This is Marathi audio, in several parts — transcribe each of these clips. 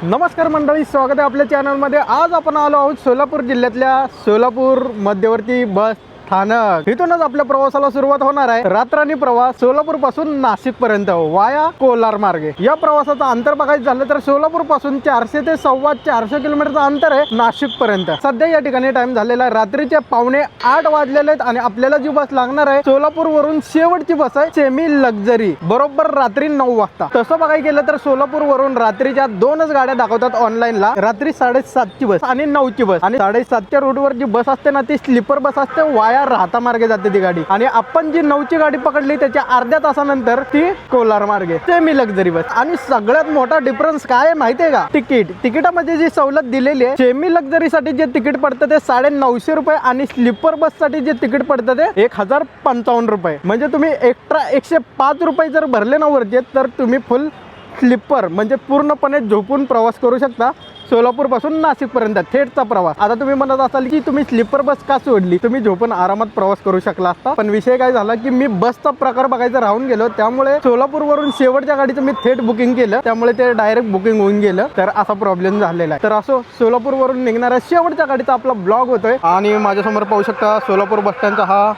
नमस्कार मंडळी, स्वागत आहे आपल्या चॅनलमध्ये। आज आपण आलो आहोत सोलापूर जिल्ह्यातल्या सोलापूर मध्यवर्ती बस स्थानक। इथूनच आपल्या प्रवासाला सुरुवात होणार आहे। रात्रानी प्रवास सोलापूर पासून नाशिक पर्यंत वाया कोलार मार्गे। या प्रवासाचं अंतर बघायचं झालं तर सोलापूर पासून 400 ते 450 किलोमीटरचं अंतर आहे नाशिक पर्यंत। सध्या या ठिकाणी टाइम झालेला आहे रात्रीचे 7:45 वाजलेले आहेत आणि आपल्याला जी बस लागणार आहे सोलापूर वरून शेवटची बस आहे सेमी लक्झरी, बरोबर रात्री 9 वाजता। तसं बघायला गेलं तर सोलापूर वरून रात्रीच्या दोनच गाड्या दाखवतात ऑनलाईनला, रात्री 7:30 ची बस आणि 9 ची बस। आणि 7:30च्या रूटवर जी बस असते ना ती स्लीपर बस असते, वाया राहता मार्गे जाते ती गाडी। आणि आपण जी 9 ची गाडी पकडली त्याच्या अर्ध्या तासानंतर ती कोलार मार्गे सेमी लक्झरी बस। आणि सगळ्यात मोठा डिफरन्स काय आहे माहितीये का? तिकिटामध्ये जी सवलत दिलेली आहे, सेमी लक्झरी साठी जे तिकीट पडतं ते 950 रुपये आणि स्लीपर बस साठी जे तिकीट पडतं ते 1055 रुपये। म्हणजे तुम्ही एक्स्ट्रा 105 रुपये जर भरले ना वरचे तर तुम्ही फुल स्लीपर म्हणजे पूर्णपणे झोपून प्रवास करू शकता सोलापूर पासून नाशिक पर्यंत थेटचा प्रवास। आता तुम्ही म्हणत असाल की तुम्ही स्लीपर बस का सोडली, तुम्ही झोपून आरामात प्रवास करू शकला असता। पण विषय काय झाला की मी बसचा प्रकार बघायचा राहून गेलो, त्यामुळे सोलापूर वरून शेवटच्या गाडीचं मी थेट बुकिंग केलं, त्यामुळे ते डायरेक्ट बुकिंग होऊन गेलं। तर असा प्रॉब्लेम झालेला आहे। तर असो सोलापूर वरून निघणाऱ्या शेवटच्या गाडीचा आपला ब्लॉग होतोय। आणि माझ्यासमोर पाहू शकता सोलापूर बस स्टँडचा हा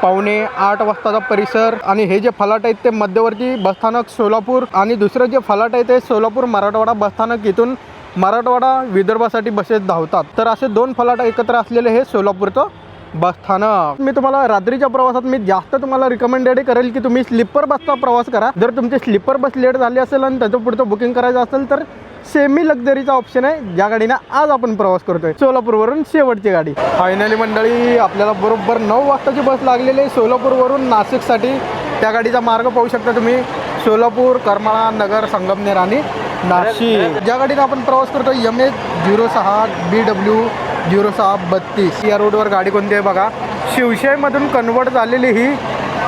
7:45 वाजताचा परिसर। आणि हे जे फलाट आहेत ते मध्यवर्ती बसस्थानक सोलापूर, आणि दुसरं जे फलाट आहे ते सोलापूर मराठवाडा बसस्थानक। इथून मराठवाडा विदर्भासाठी बसेस धावतात। तर असे दोन फलाट एकत्र असलेले हे सोलापूरचं बसस्थानक। मी तुम्हाला रात्रीच्या प्रवासात मी जास्त तुम्हाला रिकमेंडेड करेल की तुम्ही स्लीपर बसचा प्रवास करा। जर तुमची स्लीपर बस लेट झाली असेल आणि त्याचं पुढचं बुकिंग करायचं असेल तर सेमी लक्झरीचा ऑप्शन आहे, ज्या गाडीने आज आपण प्रवास करतोय सोलापूरवरून शेवटची गाडी। फायनली मंडळी आपल्याला बरोबर 9 वाजताची बस लागलेली आहे सोलापूरवरून नाशिकसाठी। त्या गाडीचा मार्ग पाहू शकता तुम्ही, सोलापूर, करमाळा, नगर, संगमनेर आणि नाशिक। ज्या गाडीने आपण प्रवास करतो MH06 BW 0632 या रोडवर गाडी कोणती आहे बघा, शिवशाहीमधून कन्वर्ट झालेली ही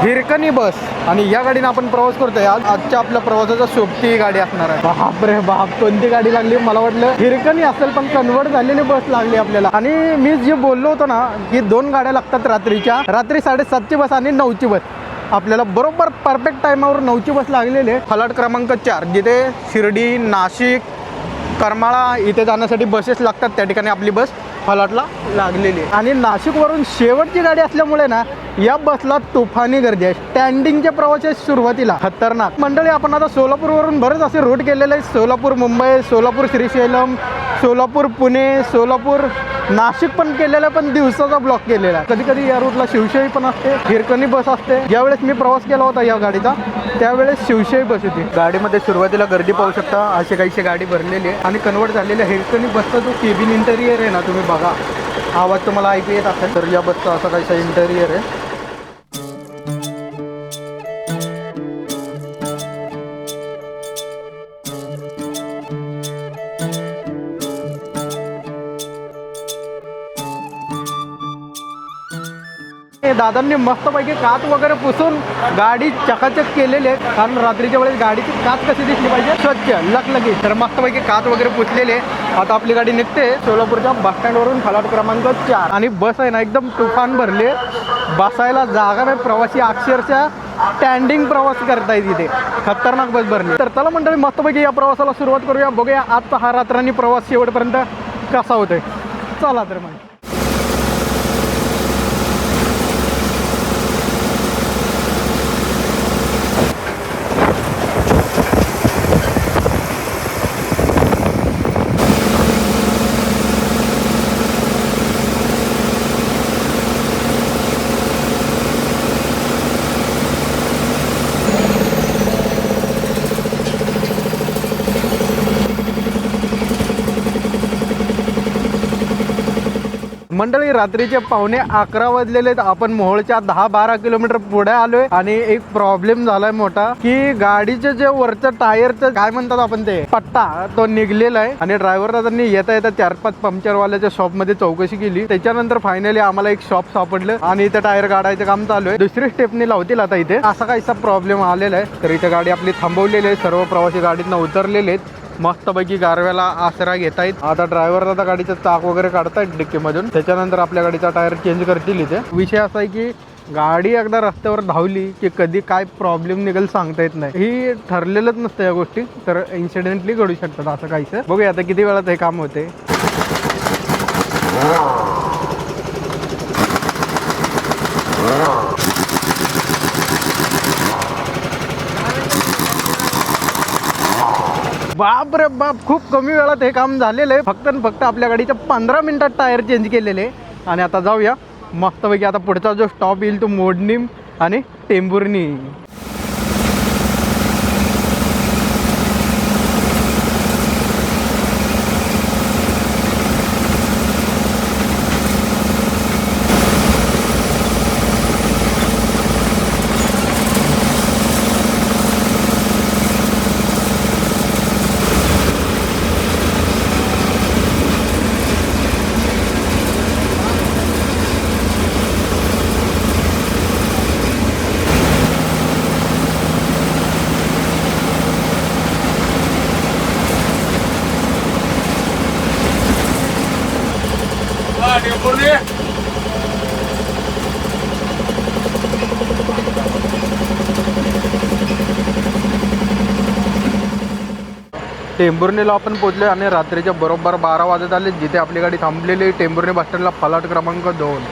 हिरकणी बस। आणि या गाडीने आपण प्रवास करतोय आजच्या आपल्या प्रवासाचा सोबती गाडी असणार आहे। बापरे बाप, कोणती गाडी लागली, मला वाटलं हिरकणी असेल पण कन्वर्ट झालेली बस लागली आपल्याला। आणि मी जे बोललो होतो ना की 2 गाड्या लागतात रात्रीच्या, रात्री 7:30 ची बस आणि 9 ची बस, आपल्याला बरोबर परफेक्ट टायमावर 9 ची बस लागलेली आहे। फलाट क्रमांक 4 जिथे शिर्डी, नाशिक, करमाळा इथे जाण्यासाठी बसेस लागतात, त्या ठिकाणी आपली बस फलाटला लागलेली आहे। आणि नाशिकवरून शेवटची गाडी असल्यामुळे ना या बसला तुफानी गर्दी आहे। स्टँडिंगचे प्रवास आहे सुरुवातीला खतरनाक। मंडळी आपण आता सोलापूरवरून बरेच असे रूट केलेले आहेत, सोलापूर मुंबई, सोलापूर श्रीशैलम, सोलापूर पुणे, सोलापूर नाशिक पण केलेला, पण दिवसाचा ब्लॉक केलेला। कधी कधी या रूटला शिवशाही पण असते, हिरकणी बस असते। ज्यावेळेस मी प्रवास केला होता या गाडीचा त्यावेळेस शिवशाही बस होती। गाडीमध्ये सुरुवातीला गर्दी पाहू शकता, अशी काहीशी गाडी भरलेली आहे। आणि कन्वर्ट झालेल्या हिरकणी बसचा जो केबिन इंटेरियर आहे ना तुम्ही बघा, आवाज तुम्हाला ऐकू येत असेल तर या बसचा असा काहीसा इंटेरियर आहे। दादांनी मस्तपैकी काच वगैरे पुसून गाडी चकाचक केलेली आहे, कारण रात्रीच्या वेळेस गाडीची काच कशी दिसली पाहिजे, स्वच्छ लकलकी। तर मस्तपैकी काच वगैरे पुसलेले। आता आपली गाडी निघते सोलापूरच्या बस स्टँडवरून फलाट क्रमांक 4। आणि बस आहे ना एकदम तुफान भरली आहे, बसायला जागा नाही, प्रवासी अक्षरशः स्टँडिंग प्रवास करतायत इथे, खतरनाक बस भरली। तर चला मंडळी मस्तपैकी या प्रवासाला सुरुवात करूया, बघूया आजचा हा रात्रांनी प्रवास शेवटपर्यंत कसा होतोय। चला तर मग मंडळी रात्रीचे 11:15 वाजलेले आहेत। आपण मोहोळच्या 10-12 किलोमीटर पुढे आलोय आणि एक प्रॉब्लेम झालाय मोठा की गाडीचे जे वरचं टायरचं काय म्हणतात आपण ते पट्टा तो निघलेला आहे। आणि ड्रायव्हर दादांनी येता येता 4-5 पंक्चरवाल्याच्या शॉप मध्ये चौकशी केली, त्याच्यानंतर फायनली आम्हाला एक शॉप सापडलं आणि इथे टायर काढायचं काम चालू आहे। दुसरी स्टेपनी लावतील आता इथे, असा काहीसा प्रॉब्लेम आलेला आहे। तर इथे गाडी आपली थांबवलेली आहे, सर्व प्रवासी गाडीतनं उतरलेले आहेत, मस्तपैकी गारव्याला आसरा घेता येत। आता ड्रायव्हर दादा गाडीचं चाक वगैरे काढतायत डिक्कीमधून, त्याच्यानंतर आपल्या गाडीचा टायर चेंज करतील इथे। विषय असा आहे की गाडी एकदा रस्त्यावर धावली की कधी काय प्रॉब्लेम निघेल सांगता येत नाही. ही ठरलेलंच नसतं या गोष्टी, तर इन्सिडेंटली घडू शकतात असं काहीच. बघूया आता किती वेळात हे काम होते. बाप रे बाप, खूप कमी वेळात हे काम झालेलं आहे. फक्त आणि फक्त आपल्या गाडीच्या 15 मिनिटात टायर चेंज केलेले. आणि आता जाऊया मस्तपैकी. आता पुढचा जो स्टॉप येईल तो मोडणीम आणि टेंभुर्णी. टेंभुर्णीला आपण पोहोचले आणि रात्रीच्या बरोबर 12 वाजत आले. जिथे आपली गाडी थांबलेली टेंभुर्णी बस स्टँडला फलाट क्रमांक 2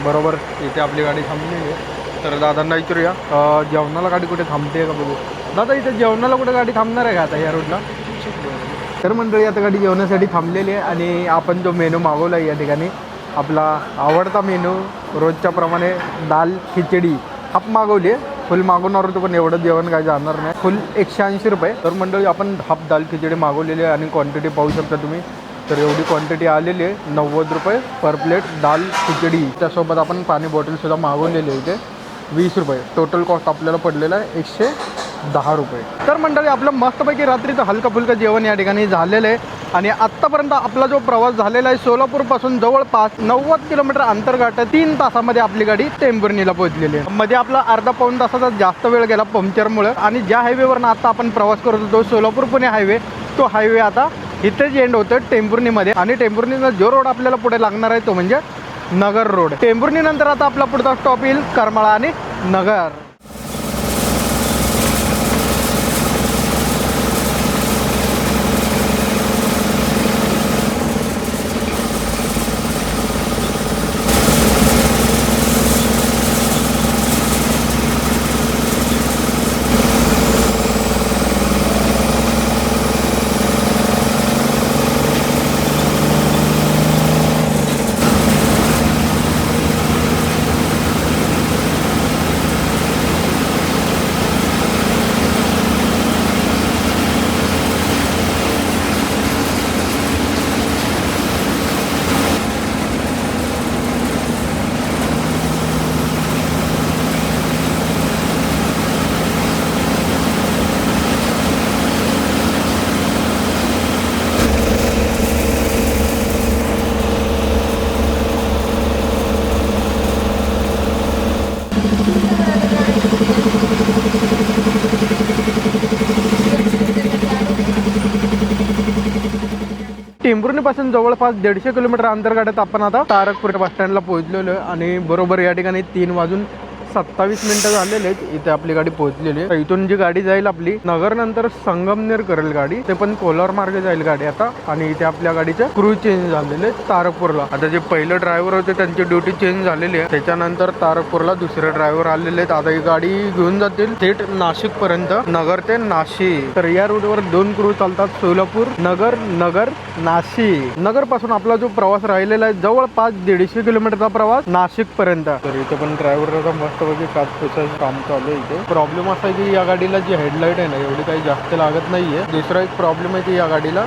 बरोबर इथे आपली गाडी थांबलेली आहे. तर दादांना विचारूया जेवणाला गाडी कुठे थांबते का बघू. दादा इथे जेवणाला कुठे गाडी थांबणार आहे का आता या रोडला? तर मंडळी आता गाडी जेवणासाठी थांबलेली आहे आणि आपण जो मेनू मागवला आहे या ठिकाणी आपला आवडता मेनू रोजच्या प्रमाणे दाल खिचडी हाफ मागवली आहे. फुल मागवणार होतो पण एवढं जेवण काय जाणार नाही. फुल 180 रुपये. तर मंडळी आपण हाफ दाल खिचडी मागवलेली आहे आणि क्वांटिटी पाहू शकता तुम्ही. तर एवढी क्वांटिटी आलेली आहे 90 रुपये पर प्लेट दाल खिचडी. त्यासोबत आपण पाणी बॉटलसुद्धा मागवलेली आहे इथे 20 रुपये. टोटल कॉस्ट आपल्याला पडलेला आहे 110 रुपये. तर मंडळी आपलं मस्तपैकी रात्रीचं हलकं फुलकं जेवण या ठिकाणी झालेलं आहे. आणि आत्तापर्यंत आपला जो प्रवास झालेला आहे सोलापूरपासून जवळपास 90 किलोमीटर अंतर गाठत 3 तासामध्ये आपली गाडी टेंभुर्णीला पोहोचलेली आहे. मध्ये आपला अर्धा पाऊण तासाचा जास्त वेळ गेला पंक्चरमुळे. आणि ज्या हायवेवरनं आता आपण प्रवास करत होतो सोलापूर पुणे हायवे, तो हायवे आता इथेच एंड होतो टेंभुर्णीमध्ये. आणि टेंभुर्णीचा जो रोड आपल्याला पुढे लागणार आहे तो म्हणजे नगर रोड. टेंभुर्णीनंतर आता आपला पुढचा स्टॉप येईल करमाळा आणि नगर. टेंभुर्णीपासून जवळपास 150 किलोमीटर अंतर गाठत आपण आता तारकपूर बस स्टँडला पोहोचलेलो आहे. आणि बरोबर या ठिकाणी 3:27 झालेले आहेत. इथे आपली गाडी पोहोचलेली आहे. इथून जी गाडी जाईल आपली नगर नंतर संगमनेर करेल गाडी, ते पण कोलार मार्गे जाईल गाडी आता. आणि इथे आपल्या गाडीचे क्रू चेंज झालेले तारकपूरला. आता जे पहिले ड्रायव्हर होते त्यांची ड्युटी चेंज झालेली आहे. त्याच्यानंतर तारकपूरला दुसरे ड्रायव्हर आलेले आहेत. आता ही गाडी घेऊन जातील थेट नाशिक पर्यंत, नगर ते नाशिक. तर या रूटवर 2 क्रू चालतात, सोलापूर नगर, नगर नाशिक. नगर पासून आपला जो प्रवास राहिलेला आहे जवळपास 150 किलोमीटरचा प्रवास नाशिक पर्यंत. तर इथे पण ड्रायव्हरचा मस्तपैकी काचपुसाचं काम चालू आहे. इथे प्रॉब्लेम असा आहे की या गाडीला जी हेडलाईट आहे ना एवढी काही जास्त लागत नाहीये. दुसरा एक प्रॉब्लेम आहे की या गाडीला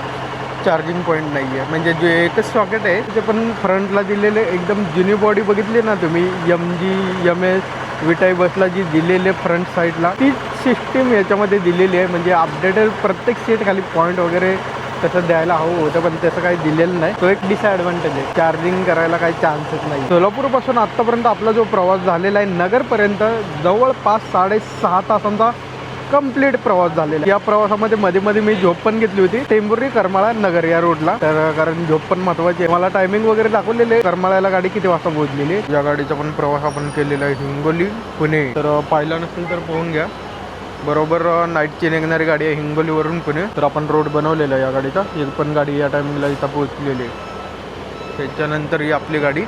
चार्जिंग पॉईंट नाही आहे. म्हणजे जे एकच सॉकेट आहे ते पण फ्रंटला दिलेले एकदम जुनी बॉडी बघितली ना तुम्ही, MG MS विटाई बसला जी दिलेली आहे फ्रंट साईडला, तीच सिस्टीम याच्यामध्ये दिलेली आहे. म्हणजे अपडेटेड प्रत्येक सीट खाली पॉईंट वगैरे तसं द्यायला हवं होतं पण तसं काही दिलेलं नाही. तो एक डिसएडव्हान्टेज आहे. चार्जिंग करायला काही चान्सच नाही. सोलापूरपासून आत्तापर्यंत आपला जो प्रवास झालेला आहे नगरपर्यंत जवळपास 6.5 तासांचा कंप्लीट प्रवास झालेला. या प्रवासामध्ये मध्ये मध्ये मी झोप पण घेतली होती, टेंभुर्णी करमाळा नगर या रोडला. तर कारण झोप पण महत्वाची आहे. मला टायमिंग वगैरे दाखवलेले, करमाळ्याला गाडी किती वाजता पोहोचलेली. या गाडीचा पण प्रवास आपण केलेला आहे, हिंगोली पुणे. तर पाहिला नसेल तर पाहून घ्या. बरोबर नाईटची निघणारी गाडी आहे हिंगोलीवरून पुणे. तर आपण रोड बनवलेला आहे या गाडीचा. ही पण गाडी या टायमिंगला इथं पोहोचलेली आहे. त्याच्यानंतर ही आपली गाडी.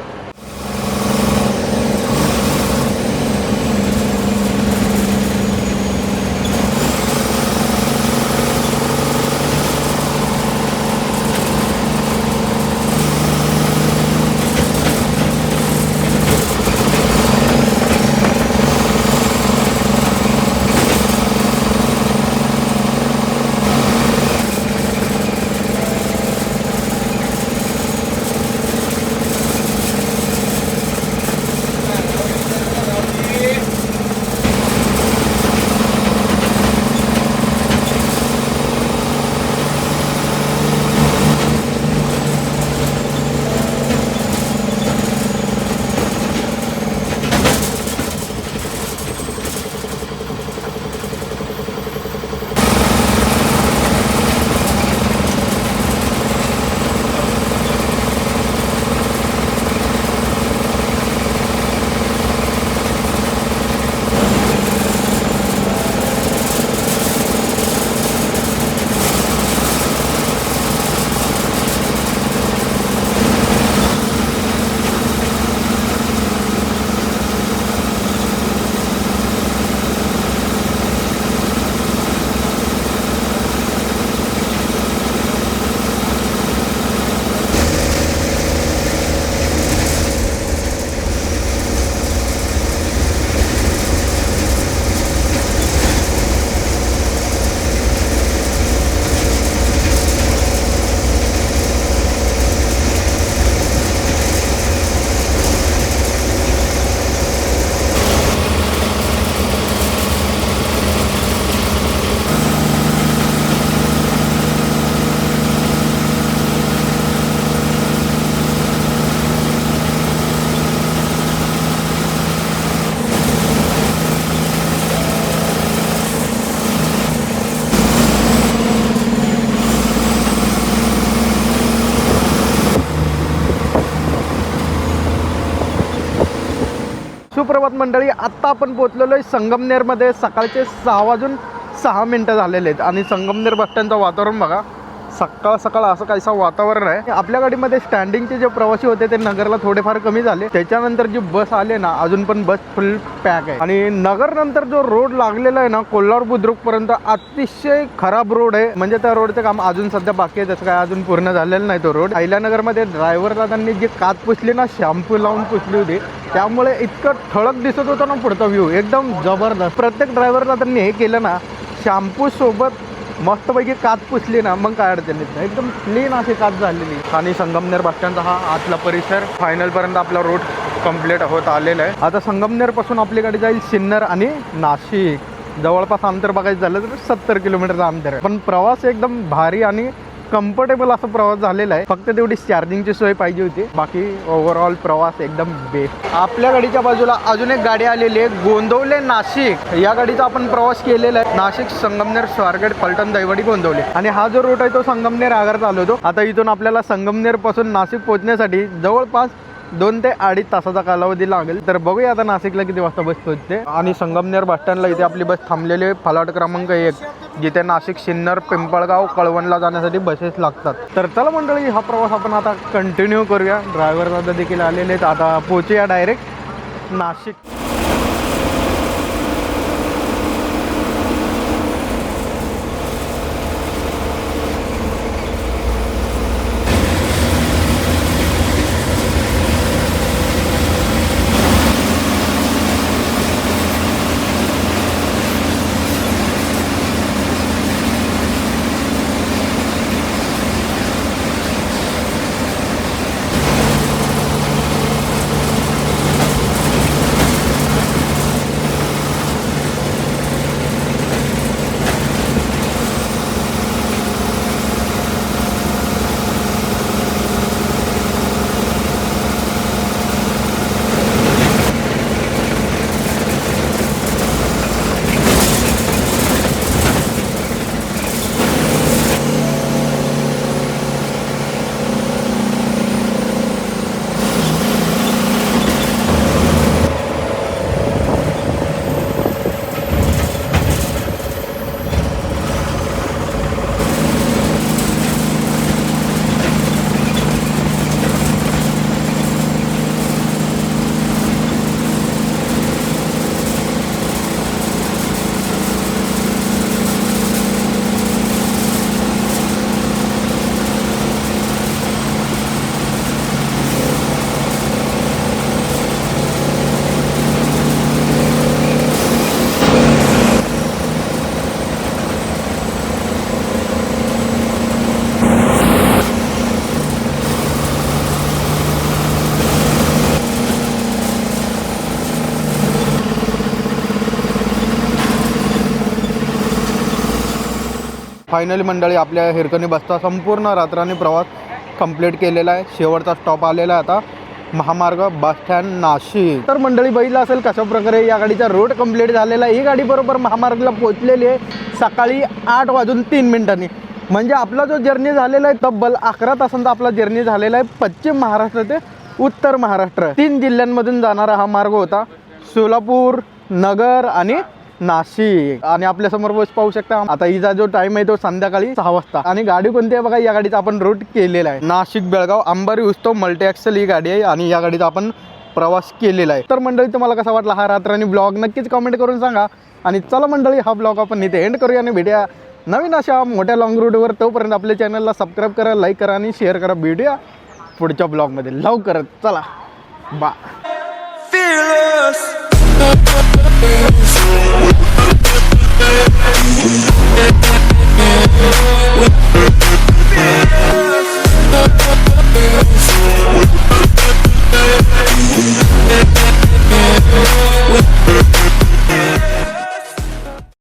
सुप्रभात मंडळी, आत्ता आपण पोहोचलेलो आहे संगमनेरमध्ये. सकाळचे 6:06 झालेले आहेत आणि संगमनेर बस स्टँडचं वातावरण बघा. सकाळ सकाळ असं काहीसा वातावरण आहे. आपल्या गाडीमध्ये स्टँडिंगचे जे प्रवासी होते ते नगरला थोडेफार कमी झाले. त्याच्यानंतर जी बस आले ना, अजून पण बस फुल पॅक आहे. आणि नगर नंतर जो रोड लागलेला आहे ना कोल्हार बुद्रुक पर्यंत, अतिशय खराब रोड आहे. म्हणजे त्या रोडचं काम अजून सध्या बाकी आहे, त्याचं काय अजून पूर्ण झालेलं नाही तो रोड. अहिल्यानगरमध्ये ड्रायव्हरला त्यांनी जी काच पुसली ना, शॅम्पू लावून पुसली होती, त्यामुळे इतकं ठळक दिसत होतं ना पुढचा व्ह्यू, एकदम जबरदस्त. प्रत्येक ड्रायव्हरला त्यांनी हे केलं ना, शॅम्पू सोबत मस्तपैकी काच पुसली ना, मग काय अडचण येत नाही. एकदम क्लीन अशी काच झालेली. आणि संगमनेर बस स्टँडचा हा आतला परिसर फायनलपर्यंत आपला रोड कंप्लीट होत आलेला आहे. आता संगमनेरपासून आपली गाडी जाईल सिन्नर आणि नाशिक. जवळपास अंतर बघायचं झालं तर 70 किलोमीटरचा अंतर आहे. पण प्रवास एकदम भारी आणि कम्फर्टेबल असा प्रवास झालेला आहे. फक्त तेवढी चार्जिंगची सोय पाहिजे होती, बाकी ओव्हरऑल प्रवास एकदम बेस्ट. आपल्या गाडीच्या बाजूला अजून एक गाडी आलेली आहे, गोंदवले नाशिक. या गाडीचा आपण प्रवास केलेला आहे. नाशिक, संगमनेर, स्वारगेट, फलटण, दैवडी, गोंदवले. आणि हा जो रूट आहे तो संगमनेर आगार चालवतो. आता इथून आपल्याला संगमनेर पासून नाशिक पोहोचण्यासाठी जवळपास 2 ते 2.5 तासाचा कालावधी लागेल. तर बघूया आता नाशिकला किती वाजता बस पोहोचते. आणि संगमनेर बस स्टँडला इथे आपली बस थांबलेली आहे, फलाट क्रमांक 1, जिथे नाशिक, सिन्नर, पिंपळगाव, कळवणला जाण्यासाठी बसेस लागतात. तर चला मंडळी, हा प्रवास आपण आता कंटिन्यू करूया. ड्रायव्हर देखील आलेले आहेत. आता पोहोचूया डायरेक्ट नाशिक. फायनली मंडळी आपल्या हिरकणी बसचा संपूर्ण रात्राने प्रवास कंप्लीट केलेला आहे. शेवटचा स्टॉप आलेला आहे आता महामार्ग बस स्टँड नाशिक. तर मंडळी बघितलं असेल कशा प्रकारे या गाडीचा रूट कंप्लीट झालेला आहे. ही गाडी बरोबर महामार्गला पोहोचलेली आहे सकाळी 8:03 म्हणजे आपला जो जर्नी झालेला आहे तब्बल 11 तासांचा आपला जर्नी झालेला आहे. पश्चिम महाराष्ट्र ते उत्तर महाराष्ट्र 3 जिल्ह्यांमधून जाणारा हा मार्ग होता. सोलापूर, नगर आणि नाशिक. आणि आपल्या समोर बस पाहू शकता. आता हिचा जो टाइम आहे तो संध्याकाळी 6 वाजता. आणि गाडी कोणती आहे बघा, या गाडीचा आपण रूट केलेला आहे नाशिक बेळगाव अंबारी उत्सव मल्टी ॲक्सेल ही गाडी आहे आणि या गाडीचा आपण प्रवास केलेला आहे. तर मंडळी तुम्हाला कसा वाटला हा रात्रानी ब्लॉग नक्कीच कमेंट करून सांगा. आणि चला मंडळी हा ब्लॉग आपण इथे एंड करूया आणि भेटूया नवीन अशा मोठ्या लॉंग रूटवर. तोपर्यंत आपल्या चॅनलला सबस्क्राईब करा, लाईक करा आणि शेअर करा. भेटूया पुढच्या ब्लॉगमध्ये लवकरच. चला बा.